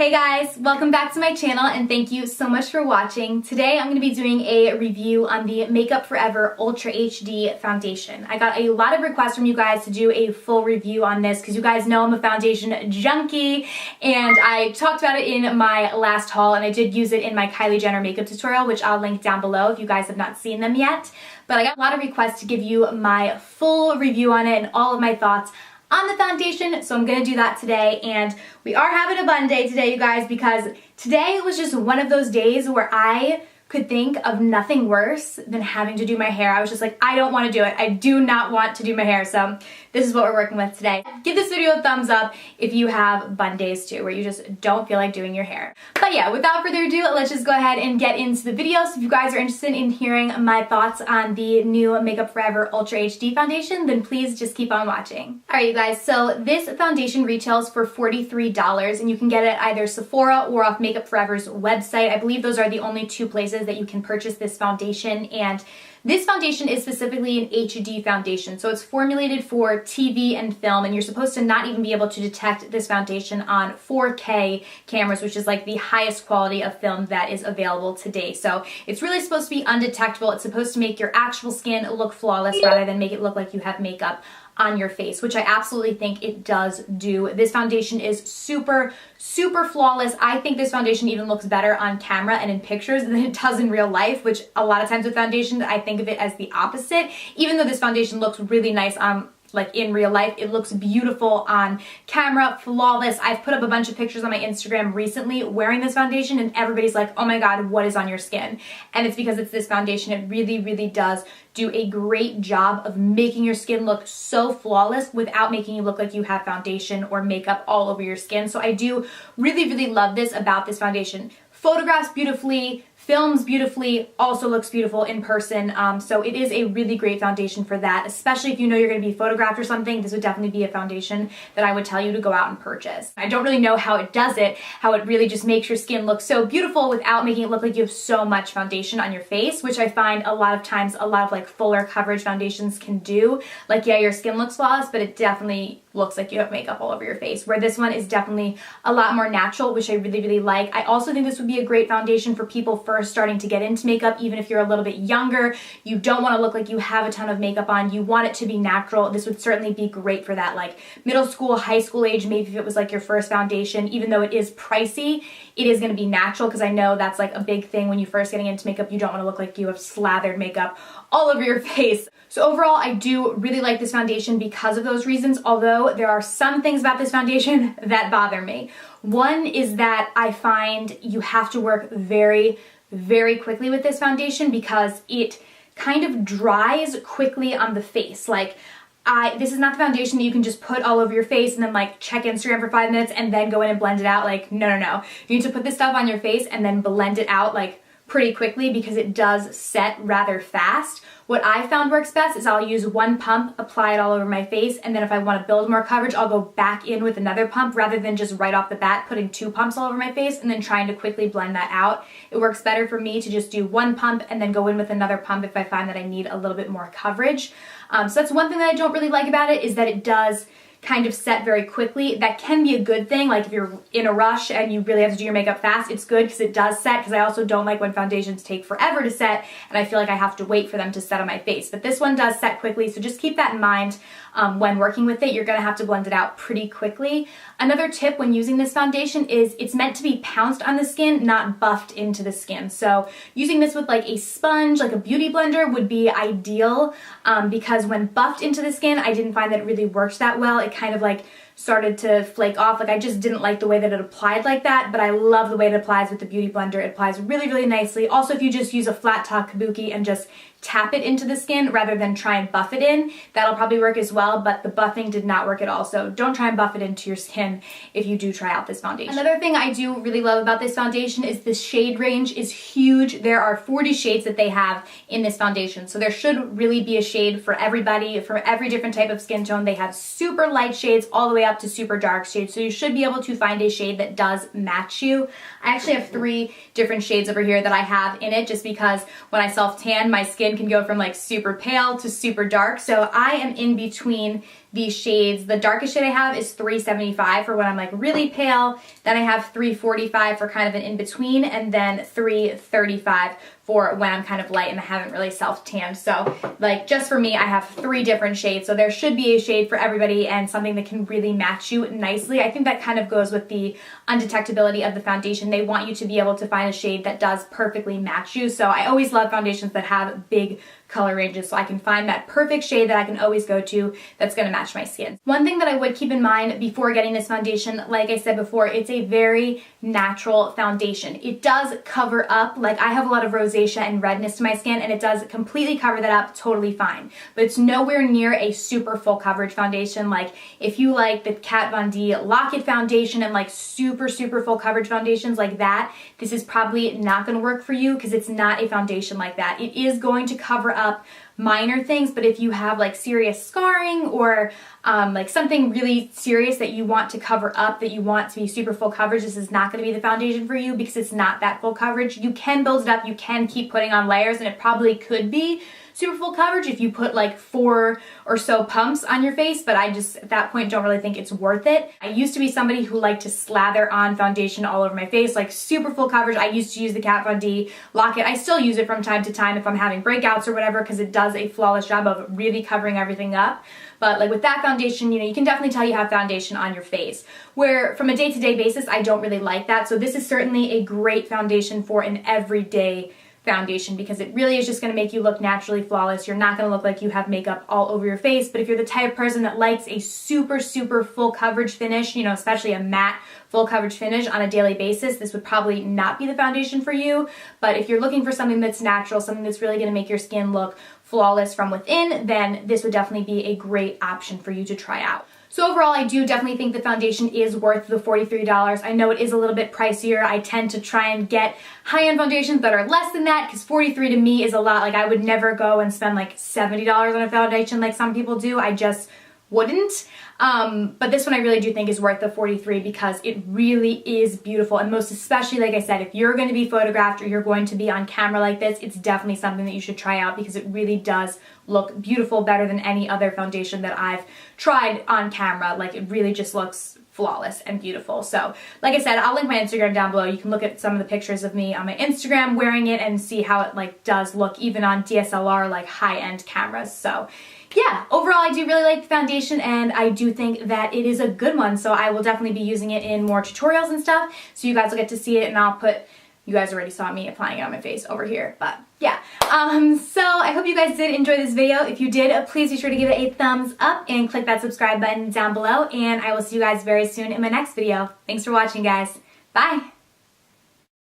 Hey guys, welcome back to my channel and thank you so much for watching. Today I'm going to be doing a review on the Makeup Forever Ultra HD foundation. I got a lot of requests from you guys to do a full review on this because you guys know I'm a foundation junkie, and I talked about it in my last haul and I did use it in my Kylie Jenner makeup tutorial, which I'll link down below if you guys have not seen them yet. But I got a lot of requests to give you my full review on it and all of my thoughts on the foundation, so I'm gonna do that today. And we are having a bun day today, you guys, because today was just one of those days where I could think of nothing worse than having to do my hair. I was just like, I don't want to do it. I do not want to do my hair, so this is what we're working with today. Give this video a thumbs up if you have bun days too, where you just don't feel like doing your hair. But yeah, without further ado, let's just go ahead and get into the video. So if you guys are interested in hearing my thoughts on the new Makeup Forever Ultra HD foundation, then please just keep on watching. Alright you guys, so this foundation retails for $43 and you can get it either Sephora or off Makeup Forever's website. I believe those are the only two places that you can purchase this foundation, and this foundation is specifically an HD foundation, so it's formulated for TV and film, and you're supposed to not even be able to detect this foundation on 4K cameras, which is like the highest quality of film that is available today. So it's really supposed to be undetectable. It's supposed to make your actual skin look flawless rather than make it look like you have makeup on your face, which I absolutely think it does do. This foundation is super flawless. I think this foundation even looks better on camera and in pictures than it does in real life, which a lot of times with foundations I think of it as the opposite. Even though this foundation looks really nice like in real life, it looks beautiful on camera, flawless. I've put up a bunch of pictures on my Instagram recently wearing this foundation and everybody's like, oh my god, what is on your skin? And it's because it's this foundation. It really does do a great job of making your skin look so flawless without making you look like you have foundation or makeup all over your skin. So I do really love this about this foundation. Photographs beautifully, films beautifully, also looks beautiful in person, so it is a really great foundation for that, especially if you know you're going to be photographed or something. This would definitely be a foundation that I would tell you to go out and purchase. I don't really know how it does it, how it really just makes your skin look so beautiful without making it look like you have so much foundation on your face, which I find a lot of times a lot of like fuller coverage foundations can do. Like, yeah, your skin looks flawless, but it definitely looks like you have makeup all over your face, where this one is definitely a lot more natural, which I really like. I also think this would be a great foundation for people first starting to get into makeup. Even if you're a little bit younger, you don't want to look like you have a ton of makeup on, you want it to be natural, this would certainly be great for that like middle school, high school age. Maybe if it was like your first foundation, even though it is pricey, it is going to be natural, because I know that's like a big thing when you're first getting into makeup. You don't want to look like you have slathered makeup all over your face. So overall, I do really like this foundation because of those reasons, although there are some things about this foundation that bother me. One is that I find you have to work very quickly with this foundation because it kind of dries quickly on the face. Like, this is not the foundation that you can just put all over your face and then like check Instagram for 5 minutes and then go in and blend it out. Like, no. You need to put this stuff on your face and then blend it out like pretty quickly because it does set rather fast. What I found works best is I'll use one pump, apply it all over my face, and then if I want to build more coverage, I'll go back in with another pump rather than just right off the bat putting 2 pumps all over my face and then trying to quickly blend that out. It works better for me to just do one pump and then go in with another pump if I find that I need a little bit more coverage. So that's one thing that I don't really like about it, is that it does kind of set very quickly. That can be a good thing, like if you're in a rush and you really have to do your makeup fast, it's good because it does set, because I also don't like when foundations take forever to set and I feel like I have to wait for them to set on my face. But this one does set quickly, so just keep that in mind when working with it. You're gonna have to blend it out pretty quickly. Another tip when using this foundation is it's meant to be pounced on the skin, not buffed into the skin. So using this with like a sponge, like a beauty blender, would be ideal, because when buffed into the skin, I didn't find that it really worked that well. It kind of like started to flake off. Like, I just didn't like the way that it applied like that, but I love the way it applies with the beauty blender. It applies really nicely. Also, if you just use a flat top kabuki and just tap it into the skin rather than try and buff it in, that'll probably work as well, but the buffing did not work at all. So don't try and buff it into your skin if you do try out this foundation. Another thing I do really love about this foundation is the shade range is huge. There are 40 shades that they have in this foundation, so there should really be a shade for everybody, for every different type of skin tone. They have super light shades all the way up to super dark shades, so you should be able to find a shade that does match you. I actually have 3 different shades over here that I have in it, just because when I self-tan, my skin can go from like super pale to super dark. So I am in between the shades. The darkest shade I have is 375 for when I'm like really pale. Then I have 345 for kind of an in-between, and then 335 for when I'm kind of light and I haven't really self-tanned. So like just for me, I have 3 different shades. So there should be a shade for everybody and something that can really match you nicely. I think that kind of goes with the undetectability of the foundation. They want you to be able to find a shade that does perfectly match you. So I always love foundations that have big color ranges so I can find that perfect shade that I can always go to that's going to match my skin. One thing that I would keep in mind before getting this foundation, like I said before, it's a very natural foundation. It does cover up, like I have a lot of rosacea and redness to my skin, and it does completely cover that up totally fine. But it's nowhere near a super full coverage foundation. Like if you like the Kat Von D Lock-It foundation and like super full coverage foundations like that, this is probably not going to work for you because it's not a foundation like that. It is going to cover up minor things, but if you have like serious scarring or like something really serious that you want to cover up, that you want to be super full coverage, this is not going to be the foundation for you because it's not that full coverage. You can build it up, you can keep putting on layers, and it probably could be super full coverage if you put like 4 or so pumps on your face, but I just at that point don't really think it's worth it. I used to be somebody who liked to slather on foundation all over my face, like super full coverage. I used to use the Kat Von D Lock-It. I still use it from time to time if I'm having breakouts or whatever because it does a flawless job of really covering everything up. But like with that foundation, you know, you can definitely tell you have foundation on your face. Where from a day-to-day basis, I don't really like that. So this is certainly a great foundation for an everyday foundation because it really is just going to make you look naturally flawless. You're not going to look like you have makeup all over your face. But if you're the type of person that likes a super full coverage finish, you know, especially a matte full coverage finish on a daily basis, this would probably not be the foundation for you. But if you're looking for something that's natural, something that's really going to make your skin look flawless from within, then this would definitely be a great option for you to try out. So overall, I do definitely think the foundation is worth the $43. I know it is a little bit pricier. I tend to try and get high-end foundations that are less than that because $43 to me is a lot. Like I would never go and spend like $70 on a foundation like some people do. I just wouldn't. But this one I really do think is worth the $43 because it really is beautiful, and most especially, like I said, if you're going to be photographed or you're going to be on camera like this, it's definitely something that you should try out because it really does look beautiful, better than any other foundation that I've tried on camera. Like it really just looks flawless and beautiful. So like I said, I'll link my Instagram down below. You can look at some of the pictures of me on my Instagram wearing it and see how it like does look even on DSLR like high-end cameras. So yeah, overall I do really like the foundation and I do think that it is a good one. So I will definitely be using it in more tutorials and stuff. So you guys will get to see it, and I'll put, you guys already saw me applying it on my face over here, but yeah. So I hope you guys did enjoy this video. If you did, please be sure to give it a thumbs up and click that subscribe button down below, and I will see you guys very soon in my next video. Thanks for watching, guys. Bye.